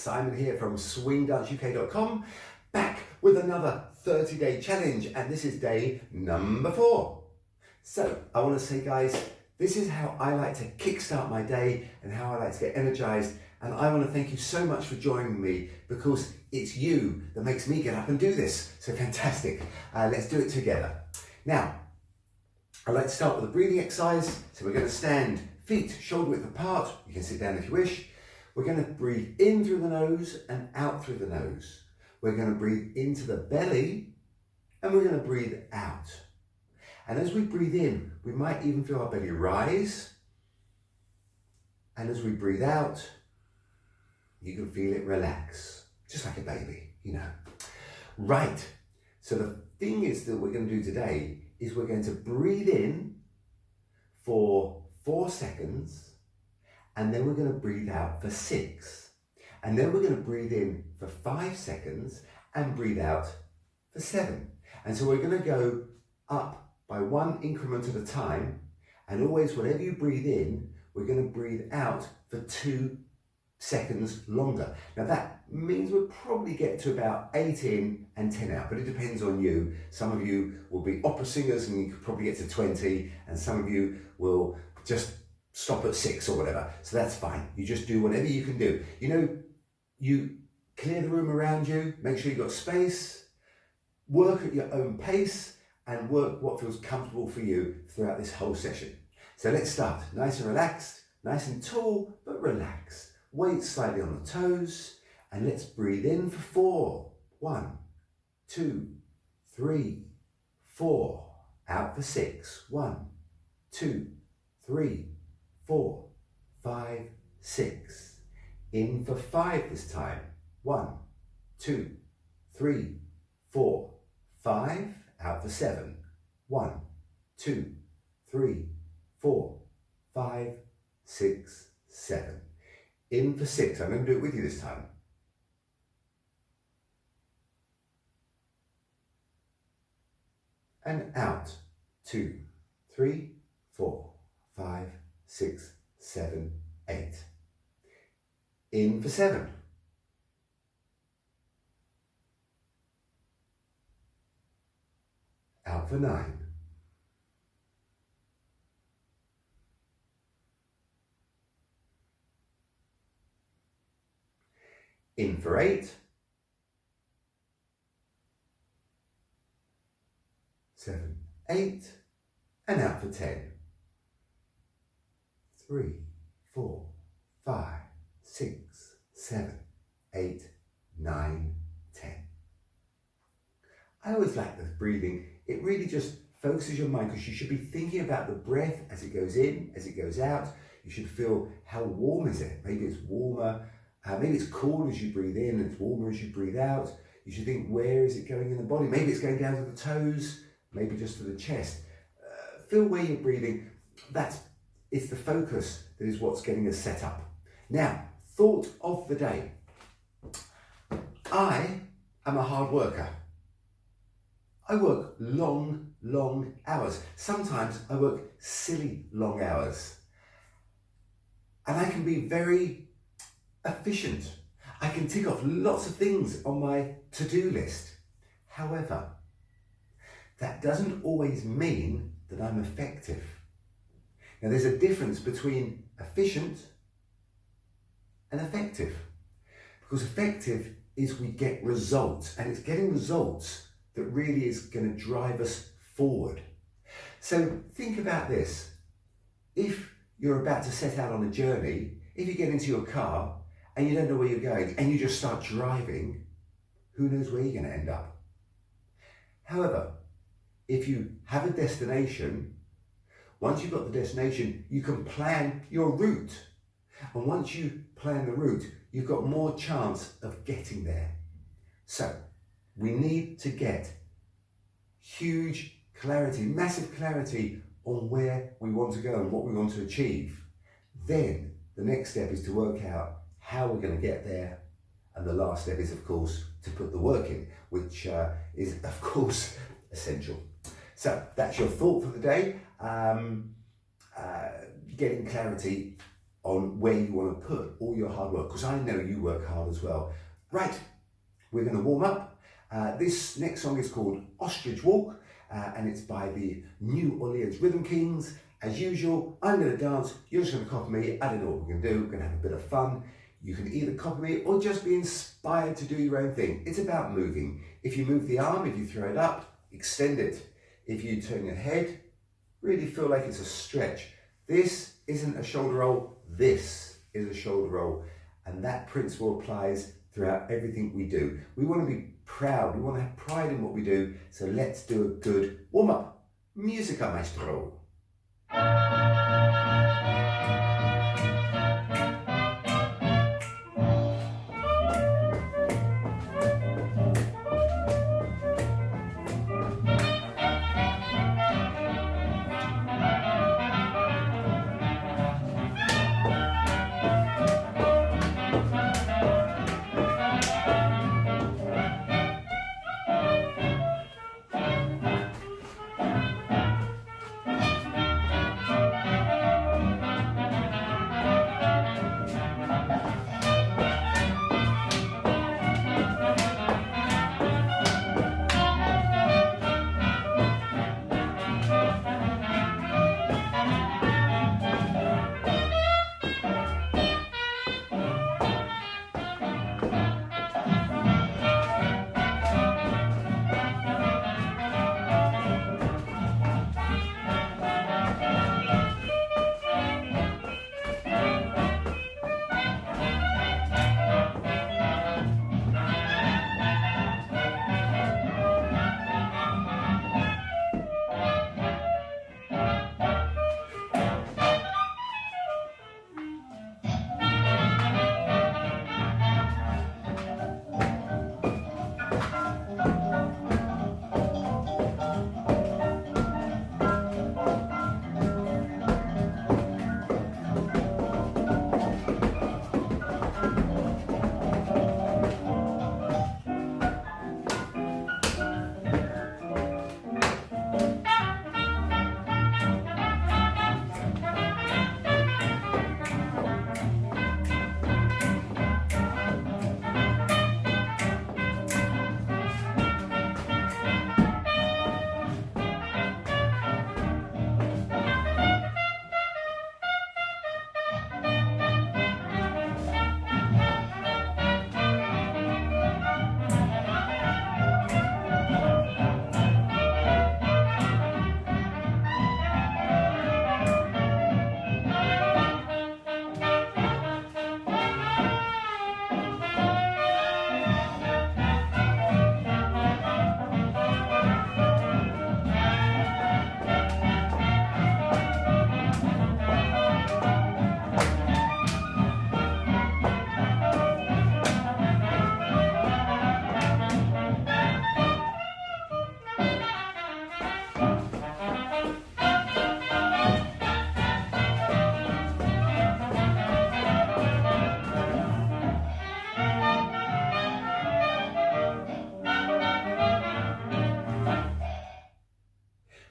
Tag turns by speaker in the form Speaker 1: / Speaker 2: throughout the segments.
Speaker 1: Simon here from swingdanceuk.com, back with another 30-day challenge, and this is day number 4. So I want to say, guys, this is how I like to kickstart my day and how I like to get energized, and I want to thank you so much for joining me, because it's you that makes me get up and do this. So fantastic. Let's do it together. Now, I'd like to start with a breathing exercise. So we're going to stand feet shoulder width apart. You can sit down if you wish. We're going to breathe in through the nose and out through the nose. We're going to breathe into the belly and we're going to breathe out. And as we breathe in, we might even feel our belly rise. And as we breathe out, you can feel it relax, just like a baby, you know. Right, so the thing is that we're going to do today is we're going to breathe in for 4 seconds, and then we're going to breathe out for 6. And then we're going to breathe in for 5 seconds and breathe out for 7. And so we're going to go up by 1 increment at a time, and always whenever you breathe in, we're going to breathe out for 2 seconds longer. Now that means we'll probably get to about 8 in and 10 out, but it depends on you. Some of you will be opera singers and you could probably get to 20, and some of you will just stop at 6 or whatever. So that's fine. You just do whatever you can do. You know, you clear the room around you, make sure you've got space, work at your own pace, and work what feels comfortable for you throughout this whole session. So let's start. Nice and relaxed, nice and tall, but relaxed. Weight slightly on the toes, and let's breathe in for 4. 1, 2, 3, 4. Out for 6. 1, 2, 3, 4, 5, 6. In for 5 this time. 1, 2, 3, 4, 5. Out for 7. 1, 2, 3, 4, 5, 6, 7. In for 6. I'm going to do it with you this time. And out. 2, 3, 4, 5, 6, 7, 8. In for 7. Out for 9. In for 8. 7, 8. And out for 10. 3, 4, 5, 6, 7, 8, 9, 10. I always like this breathing. It really just focuses your mind, because you should be thinking about the breath as it goes in, as it goes out. You should feel how warm is it. Maybe it's warmer. Maybe it's cool as you breathe in and it's warmer as you breathe out. You should think, where is it going in the body? Maybe it's going down to the toes, maybe just to the chest. Feel where you're breathing. It's the focus that is what's getting us set up. Now, thought of the day. I am a hard worker. I work long hours. Sometimes I work silly long hours. And I can be very efficient. I can tick off lots of things on my to-do list. However, that doesn't always mean that I'm effective. Now, there's a difference between efficient and effective. Because effective is we get results, and it's getting results that really is going to drive us forward. So think about this. If you're about to set out on a journey, if you get into your car and you don't know where you're going and you just start driving, who knows where you're going to end up? However, if you have a destination, once you've got the destination, you can plan your route. And once you plan the route, you've got more chance of getting there. So we need to get huge clarity, massive clarity on where we want to go and what we want to achieve. Then the next step is to work out how we're going to get there. And the last step is, of course, to put the work in, which is, of course, essential. So that's your thought for the day. Getting clarity on where you want to put all your hard work, because I know you work hard as well. Right, we're going to warm up. This next song is called Ostrich Walk, and it's by the New Orleans Rhythm Kings. As usual, I'm going to dance, you're just going to copy me. I don't know what we're going to do, we're going to have a bit of fun. You can either copy me or just be inspired to do your own thing. It's about moving. If you move the arm, if you throw it up, extend it. If you turn your head, really feel like it's a stretch. This isn't a shoulder roll, this is a shoulder roll. And that principle applies throughout everything we do. We want to be proud, we want to have pride in what we do, so let's do a good warm-up. Musica, maestro.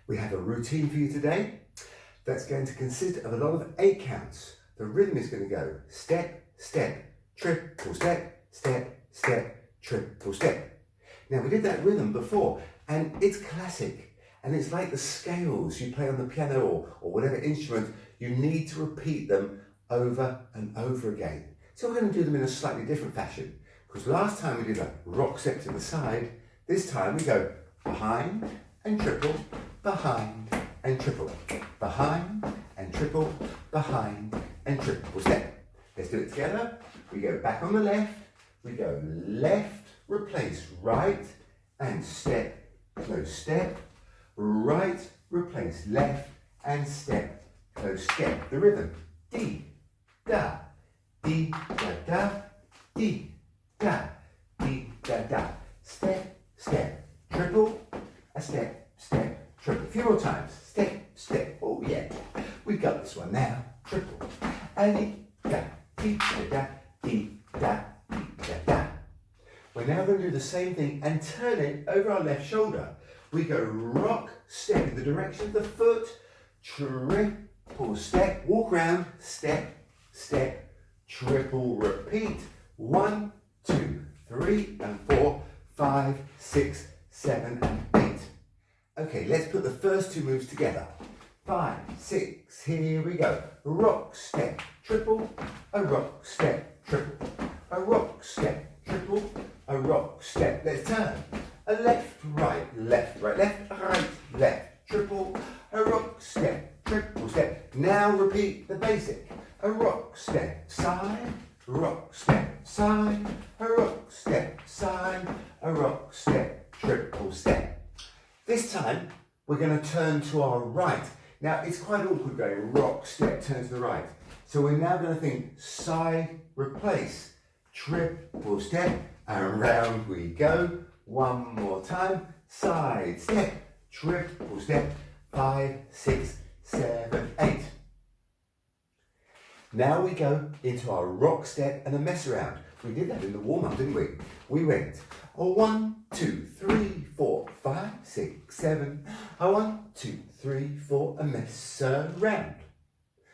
Speaker 1: We have a routine for you today that's going to consist of a lot of 8 counts. The rhythm is going to go step, step, triple step, step, step, triple step. Now we did that rhythm before and it's classic and it's like the scales you play on the piano or whatever instrument. You need to repeat them over and over again. So we're going to do them in a slightly different fashion, because last time we did a rock step to the side. This time we go behind and triple, behind and triple, behind and triple, behind and triple step. Let's do it together. We go back on the left, we go left, replace right and step, close step, right, replace left and step, close step. The rhythm, D, da, D, da, da, D, da, D, da, da. Step, step, triple, a step, step, triple. A few more times. Step, step. Oh yeah. We got this one now. Triple. And da, dee, da, da, dee, da, dee, da, da. We're now going to do the same thing and turn it over our left shoulder. We go rock, step in the direction of the foot, triple step, walk around, step, step, triple, repeat. 1, 2, 3 and 4, 5, 6, 7 and 8. Okay, let's put the first two moves together. 5, 6, here we go. Rock, step, triple, a rock, step, triple, a rock, step, triple, a rock, step. Let's turn. A left, right, left, right, left, right, left, triple, a rock, step, triple, step. Now repeat the basic. A rock, step, side, rock, step, side, a rock, step, side, a rock, step, triple step. This time, we're going to turn to our right. Now, it's quite awkward going rock, step, turn to the right. So we're now going to think side, replace, triple step, and round we go. One more time, side, step, triple step, 5, 6, 7, 8. Now we go into our rock step and a mess around. We did that in the warm-up, didn't we? We went a 1, 2, 3, 4, 5, 6, 7. A 1, 2, 3, 4, a mess around.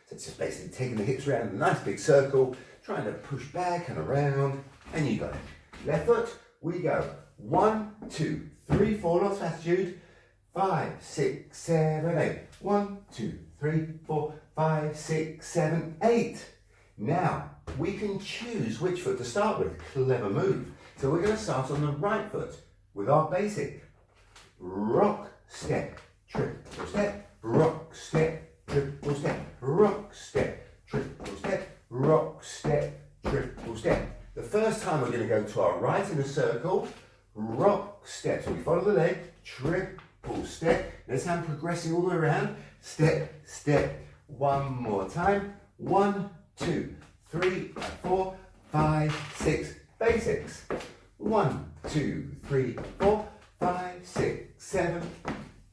Speaker 1: So it's just basically taking the hips around in a nice big circle, trying to push back and around, and you got it. Left foot, we go 1, 2, 3, 4, lots of attitude. 5, 6, 7, 8. 1, 2, 3, 4, 5, 6, 7, 8. Now, we can choose which foot to start with. Clever move. So we're going to start on the right foot with our basic. Rock, step, triple step, rock, step, triple step, rock, step, triple step, rock, step, triple step. The first time we're going to go to our right in a circle, rock, step. So we follow the leg, triple step. Notice how I'm progressing all the way around. Step, step. One more time. 1, 2, 3, 4, 5, 6. Basics. 1, 2, 3, 4, 5, 6, 7.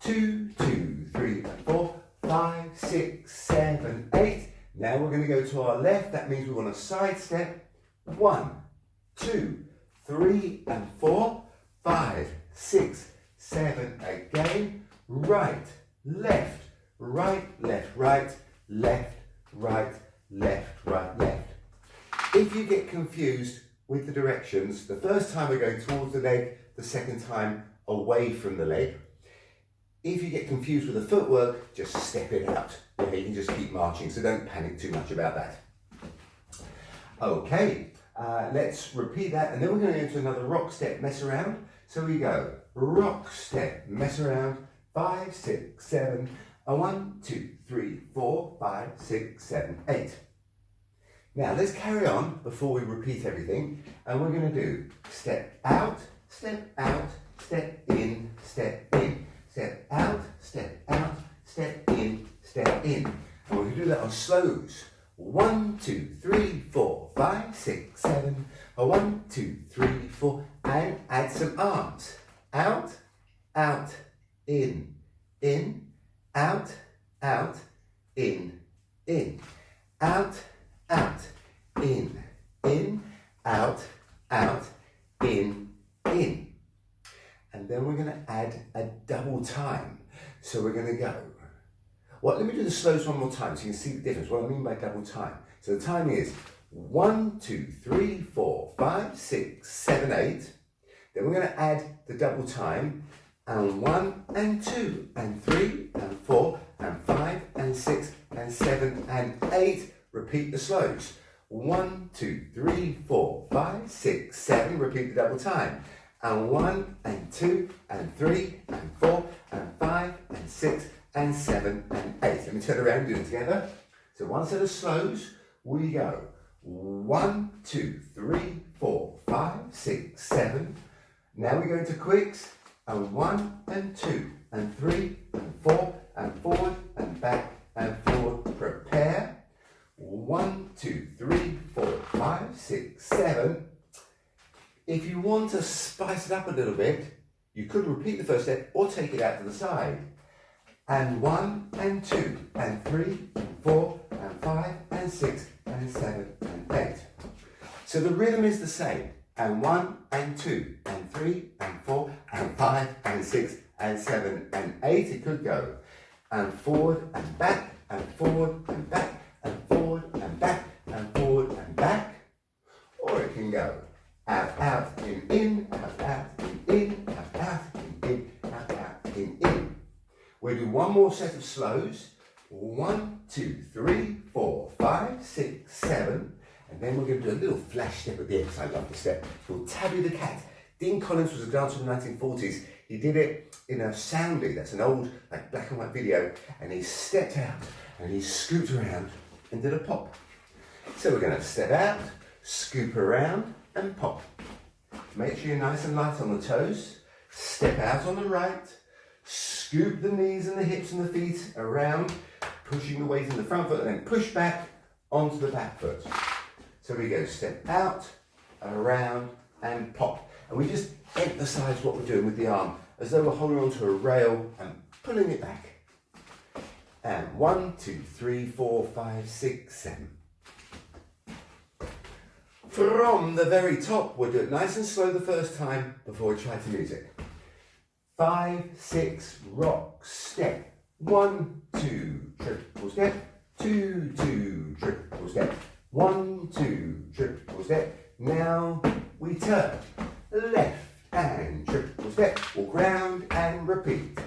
Speaker 1: 2, 2, 3, 4, 5, 6, 7, 8. Now we're going to go to our left. That means we want to side step. 1, 2, 3 and 4, 5, 6, 7. Again. Right, left, right, left, right, left, right, left, right, left. If you get confused with the directions, the first time we're going towards the leg, the second time away from the leg. If you get confused with the footwork, just step it out. Okay, you can just keep marching, so don't panic too much about that. Okay, let's repeat that, and then we're going to go into another rock step mess around. So we go rock step mess around, 5, 6, 7, a 1, 2, 3, 4, 5, 6, 7, 8. Now let's carry on before we repeat everything, and we're going to do step out, step out, step in, step in, step out, step out, step in, step in. And we're going to do that on slows. 1, 2, 3, 4, 5, 6, 7. A 1, 2, 3, 4, and add some arms. Out, out, in, out, out, in, out, out, in, out, out, in. And then we're going to add a double time. So we're going to go. Well, let me do the slows one more time so you can see the difference, what I mean by double time. So the time is 1, 2, 3, 4, 5, 6, 7, 8. Then we're going to add the double time, and 1 and 2 and 3 and 4 and 5 and 6 and 7 and 8. Repeat the slows. 1, 2, 3, 4, 5, 6, 7. Repeat the double time. And 1 and 2 and 3 and 4 and 5 and 6 and 7 and 8. Let me turn around and do it together. So one set of slows, we go 1, 2, 3, 4, 5, 6, 7. Now we go into quicks, and 1 and 2 and 3 and 4 and forward and back and forward. Prepare. 1, 2, 3, 4, 5, 6, 7. If you want to spice it up a little bit, you could repeat the first step or take it out to the side. And 1 and 2 and 3 and 4 and 5 and 6 and 7 and 8. So the rhythm is the same. And 1 and 2 and 3 and 4 and 5 and 6 and 7 and 8. It could go. And forward and back and forward and back and forward and back and go. Out, out, in, out, in, out, in, out, in. We'll do one more set of slows. 1, 2, 3, 4, 5, 6, 7. And then we're going to do a little flash step at the end, because I love this step. It's called Tabby the Cat. Dean Collins was a dancer in the 1940s. He did it in a soundly, that's an old like black and white video, and he stepped out and he scooped around and did a pop. So we're going to step out, scoop around and pop. Make sure you're nice and light on the toes. Step out on the right, scoop the knees and the hips and the feet around, pushing the weight in the front foot, and then push back onto the back foot. So we go step out, around and pop. And we just emphasise what we're doing with the arm, as though we're holding onto a rail and pulling it back. And 1, 2, 3, 4, 5, 6, 7. From the very top, we'll do it nice and slow the first time before we try to music. 5, 6, rock, step. 1, 2, triple step. 2, 2, triple step. 1, 2, triple step. Now we turn. Left and triple step. Walk round and repeat.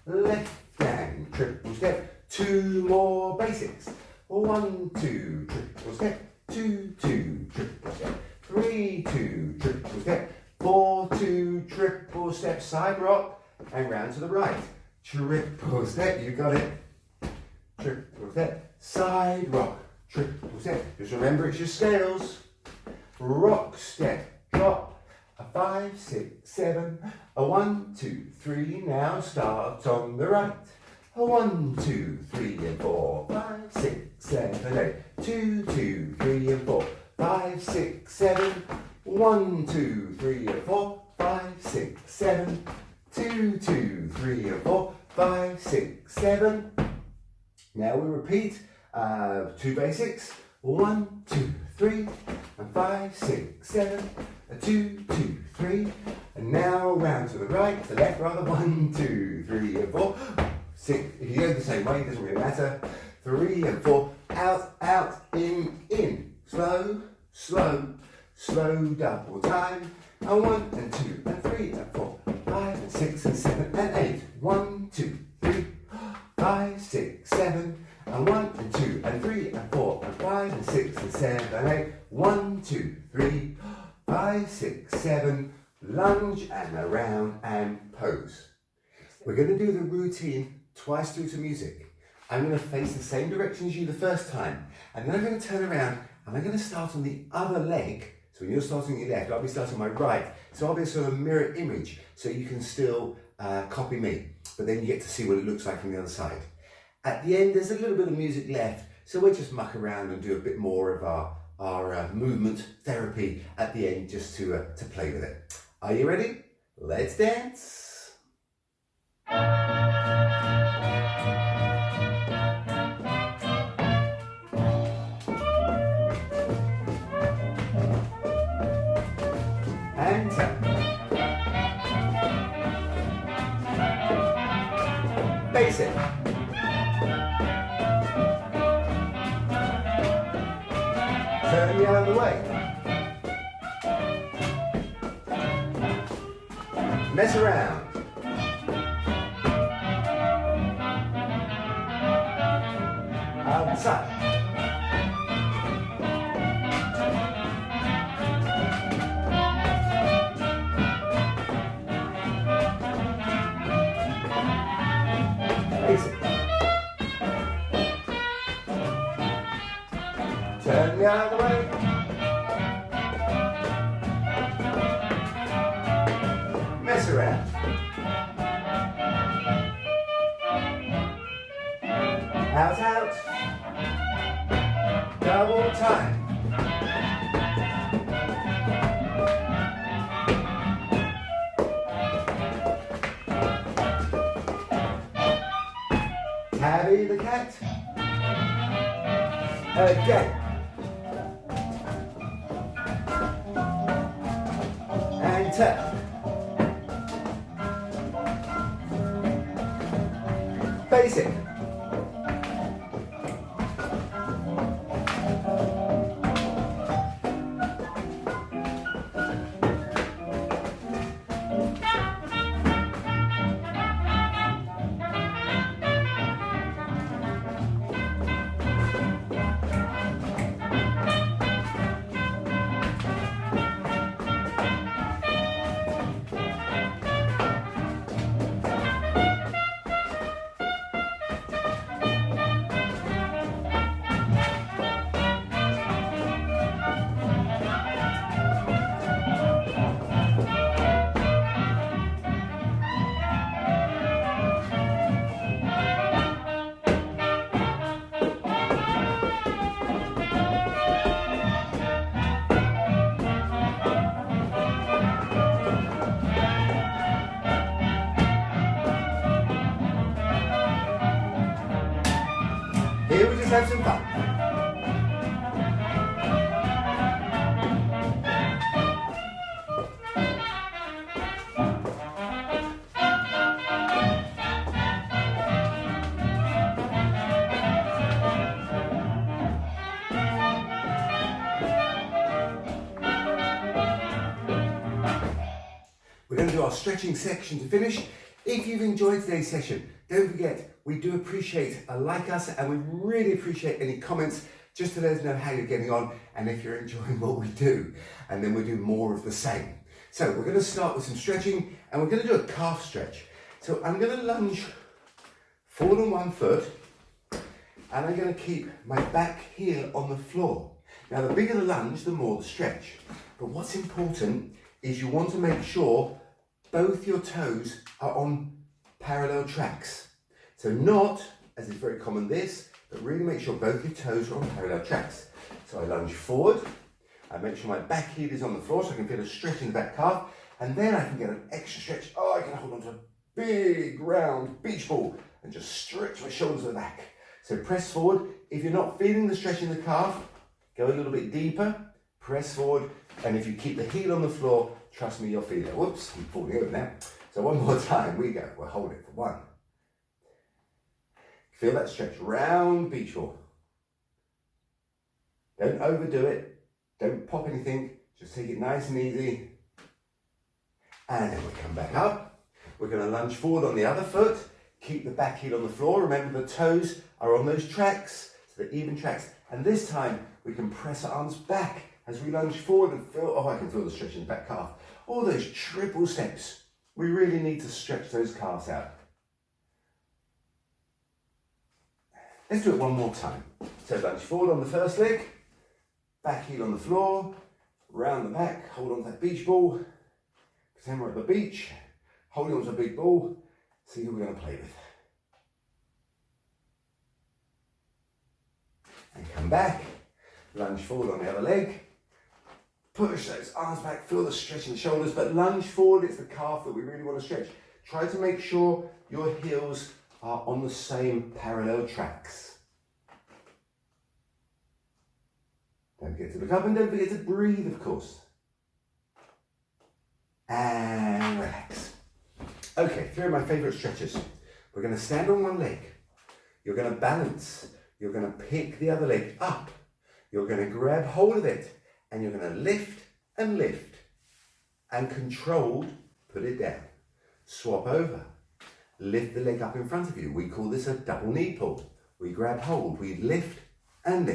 Speaker 1: Left and triple step. 2 more basics. 1, 2, triple step. 2, 2, triple step. 3, 2, triple step. 4, 2, triple step. Side rock and round to the right. Triple step, you got it. Triple step. Side rock. Triple step. Just remember it's your scales. Rock step. Drop. A 5, 6, 7. A 1, 2, 3. Now start on the right. A 1, 2, 3 and 4. 5, 6, 7, 8. 2, 2, 3 and 4. 5, 6, 7. 1, 2, 3 and 4. 5, 6, 7. 2, 2, 3 and 4. 5, 6, 7. Now we repeat 2 basics. 1, 2, 3 and 5, 6, 7. 2, 2, 3. And now round to the right, to the left rather. 1, 2, 3 and 4. 6. If you go the same way, it doesn't really matter. 3 and 4. Out, out, in. Slow, slow, slow, double time. And 1 and 2 and 3 and 4, 5 and 6 and 7 and 8. 1, 2, 3, 5, 6, 7. And 1 and 2 and 3 and 4 and 5 and 6 and 7 and 8. 1, 2, 3, 5, 6, 7. Lunge and around and pose. We're going to do the routine twice through to music. I'm going to face the same direction as you the first time, and then I'm going to turn around and I'm going to start on the other leg. So when you're starting on your left, I'll be starting on my right. So I'll be a sort of mirror image, so you can still copy me, but then you get to see what it looks like from the other side. At the end, there's a little bit of music left, so we'll just muck around and do a bit more of our movement therapy at the end, just to play with it. Are you ready? Let's dance. And turn. Basic. Turn the other way. Mess around. Outside. Basic. Turn the other way. Mess around. Out, out. Double time. Tabby the cat. Again. And turn. Basic. Let's have some fun. We're going to do our stretching section to finish. If you've enjoyed today's session, don't forget, we do appreciate a like us, and we really appreciate any comments just to let us know how you're getting on and if you're enjoying what we do. And then we'll do more of the same. So we're going to start with some stretching, and we're going to do a calf stretch. So I'm going to lunge forward on one foot, and I'm going to keep my back heel on the floor. Now, the bigger the lunge, the more the stretch. But what's important is you want to make sure both your toes are on parallel tracks. So not, as is very common this, but really make sure both your toes are on parallel tracks. So I lunge forward, I make sure my back heel is on the floor so I can feel a stretch in the back calf, and then I can get an extra stretch. Oh, I can hold on to a big round beach ball and just stretch my shoulders at the back. So press forward. If you're not feeling the stretch in the calf, go a little bit deeper, press forward, and if you keep the heel on the floor, trust me, you'll feel it. Whoops, I'm falling over now. So one more time, we go. We'll hold it for 1. Feel that stretch, round beach ball. Don't overdo it. Don't pop anything. Just take it nice and easy. And then we'll come back up. We're going to lunge forward on the other foot. Keep the back heel on the floor. Remember, the toes are on those tracks, so they're even tracks. And this time, we can press our arms back as we lunge forward and feel, oh, I can feel the stretch in the back calf. All those triple steps. We really need to stretch those calves out. Let's do it one more time. So lunge forward on the first leg, back heel on the floor, round the back, hold on to that beach ball. Pretend we're at the beach, holding on to a big ball. See who we're going to play with. And come back, lunge forward on the other leg. Push those arms back, feel the stretch in the shoulders, but lunge forward, it's the calf that we really want to stretch. Try to make sure your heels are on the same parallel tracks. Don't forget to look up and don't forget to breathe, of course. And relax. Okay, 3 of my favourite stretches. We're going to stand on one leg. You're going to balance. You're going to pick the other leg up. You're going to grab hold of it. And you're going to lift and controlled, put it down. Swap over. Lift the leg up in front of you. We call this a double knee pull. We grab hold, we lift and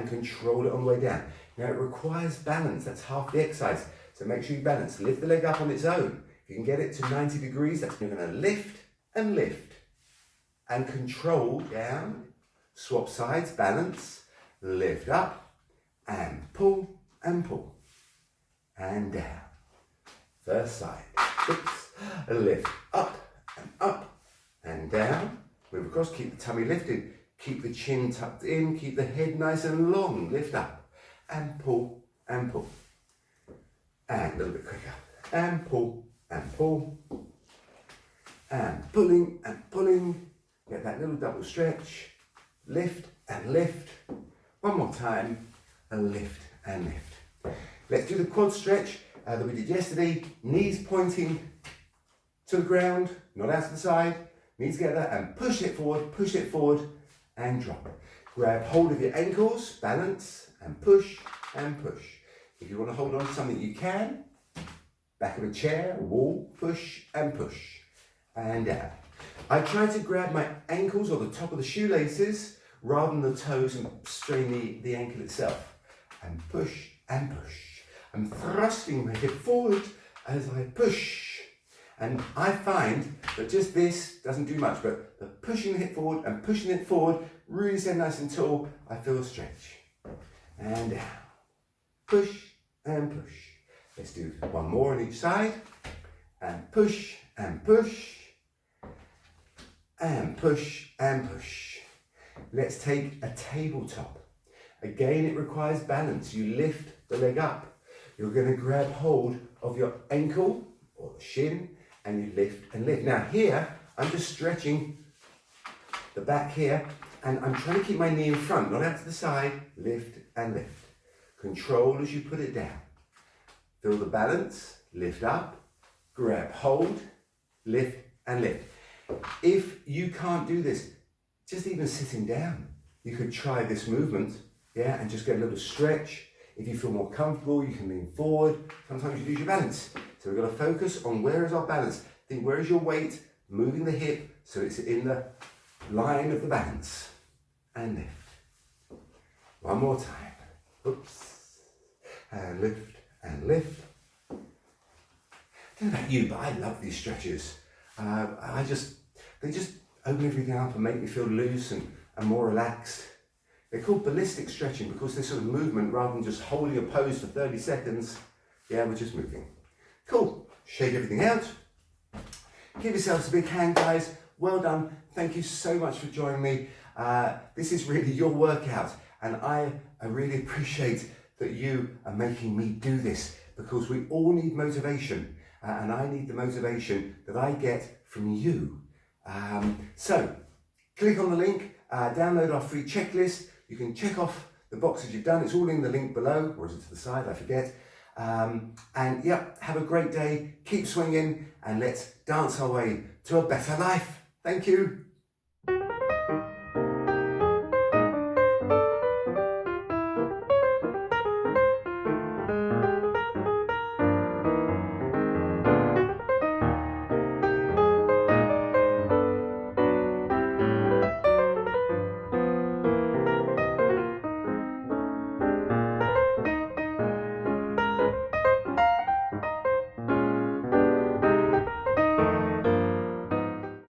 Speaker 1: control it on the way down. Now it requires balance, that's half the exercise. So make sure you balance. Lift the leg up on its own. If you can get it to 90 degrees, that's you're going to lift and control down. Swap sides, balance, lift up. And pull and down. First side. Oops. Lift up and down. Move across. Keep the tummy lifted. Keep the chin tucked in. Keep the head nice and long. Lift up and pull. And a little bit quicker. And pull. And pulling. Get that little double stretch. Lift and lift. One more time. And lift and lift. Let's do the quad stretch that we did yesterday. Knees pointing to the ground, not out to the side. Knees together and push it forward and drop. Grab hold of your ankles, balance and push. If you want to hold on to something you can. Back of a chair, wall, push. And down. I try to grab my ankles or the top of the shoelaces rather than the toes and strain the ankle itself. And push. I'm thrusting my hip forward as I push. And I find that just this doesn't do much, but the pushing the hip forward and pushing it forward, really stand nice and tall, I feel a stretch. And down. Push. Let's do one more on each side. And push. Let's take a tabletop. Again, it requires balance. You lift the leg up. You're going to grab hold of your ankle or the shin and you lift and lift. Now here, I'm just stretching the back here And I'm trying to keep my knee in front, not out to the side. Lift and lift. Control as you put it down. Feel the balance. Lift up, grab hold, lift and lift. If you can't do this, just even sitting down, you could try this movement, yeah, and just get a little stretch. If you feel more comfortable, you can lean forward. Sometimes you lose your balance. So we've got to focus on where is our balance. Think, where is your weight? Moving the hip so it's in the line of the balance. And lift. One more time. Oops. And lift and lift. I don't know about you, but I love these stretches. They just open everything up and make me feel loose and more relaxed. They're called ballistic stretching because they're sort of movement rather than just holding a pose for 30 seconds. Yeah, we're just moving. Cool. Shake everything out. Give yourselves a big hand, guys. Well done. Thank you so much for joining me. This is really your workout, and I really appreciate that you are making me do this because we all need motivation, and I need the motivation that I get from you. So click on the link, download our free checklist. You can check off the boxes you've done. It's all in the link below, or is it to the side? I forget. And yeah, have a great day. Keep swinging, and let's dance our way to a better life. Thank you.